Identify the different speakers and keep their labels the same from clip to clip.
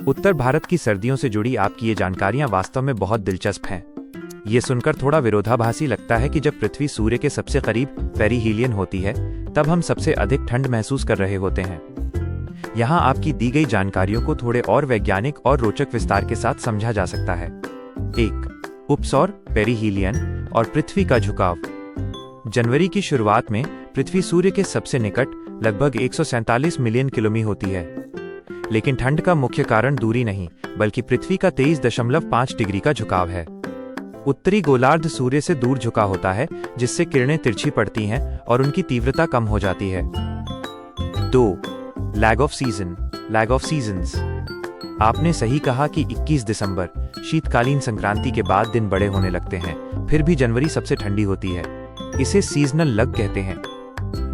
Speaker 1: उत्तर भारत की सर्दियों से जुड़ी आपकी ये जानकारियां वास्तव में बहुत दिलचस्प हैं। ये सुनकर थोड़ा विरोधाभासी लगता है कि जब पृथ्वी सूर्य के सबसे करीब पेरिहीलियन होती है तब हम सबसे अधिक ठंड महसूस कर रहे होते हैं। यहाँ आपकी दी गई जानकारियों को थोड़े और वैज्ञानिक और रोचक विस्तार के साथ समझा जा सकता है। 1. उपसौर, पेरिहीलियन और पृथ्वी का झुकाव। जनवरी की शुरुआत में पृथ्वी सूर्य के सबसे निकट लगभग 147 मिलियन किलोमीटर होती है, लेकिन ठंड का मुख्य कारण दूरी नहीं बल्कि पृथ्वी का 23.5 डिग्री का झुकाव है। उत्तरी गोलार्ध सूर्य से दूर झुका होता है, जिससे किरणें तिरछी पड़ती हैं और उनकी तीव्रता कम हो जाती है। 2. Lag of seasons. आपने सही कहा कि 21 दिसंबर शीतकालीन संक्रांति के बाद दिन बड़े होने लगते हैं, फिर भी जनवरी सबसे ठंडी होती है। इसे सीजनल लग कहते हैं।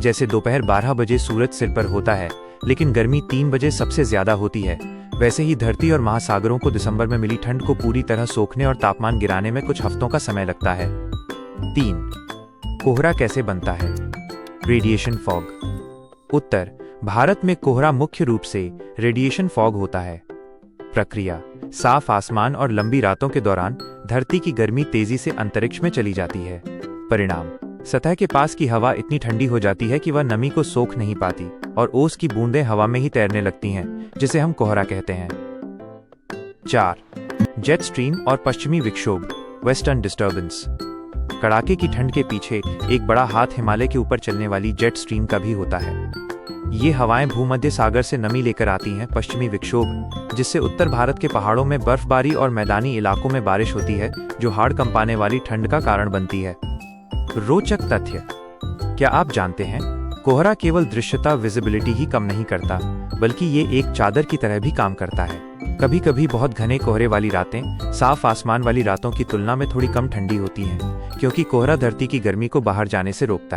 Speaker 1: जैसे दोपहर 12 बजे सूरज सिर पर होता है लेकिन गर्मी 3 बजे सबसे ज्यादा होती है, वैसे ही धरती और महासागरों को दिसंबर में मिली ठंड को पूरी तरह सोखने और तापमान गिराने में कुछ हफ्तों का समय लगता है। 3. कोहरा कैसे बनता है? Radiation fog. उत्तर भारत में कोहरा मुख्य रूप से रेडिएशन फॉग होता है। प्रक्रिया: साफ आसमान और लंबी रातों के दौरान धरती की गर्मी तेजी से अंतरिक्ष में चली जाती है। परिणाम: सतह के पास की हवा इतनी ठंडी हो जाती है कि वह नमी को सोख नहीं पाती और ओस की बूंदें हवा में ही तैरने लगती हैं, जिसे हम कोहरा कहते हैं। 4. जेट स्ट्रीम और पश्चिमी विक्षोभ, वेस्टर्न डिस्टर्बेंस। कड़ाके की ठंड के पीछे एक बड़ा हाथ हिमालय के ऊपर चलने वाली जेट स्ट्रीम का भी होता है। ये हवाएं भूमध्य सागर से नमी लेकर आती हैं। पश्चिमी विक्षोभ, जिससे उत्तर भारत के पहाड़ों में बर्फबारी और मैदानी इलाकों में बारिश होती है, जो हाड़ कंपाने वाली ठंड का कारण बनती है। रोचक तथ्य: क्या आप जानते हैं, कोहरा केवल दृश्यता विजिबिलिटी ही कम नहीं करता, बल्कि ये एक चादर की तरह भी काम करता है। कभी कभी बहुत घने कोहरे वाली रातें साफ आसमान वाली रातों की तुलना में थोड़ी कम ठंडी होती हैं, क्योंकि कोहरा धरती की गर्मी को बाहर जाने से रोकता है।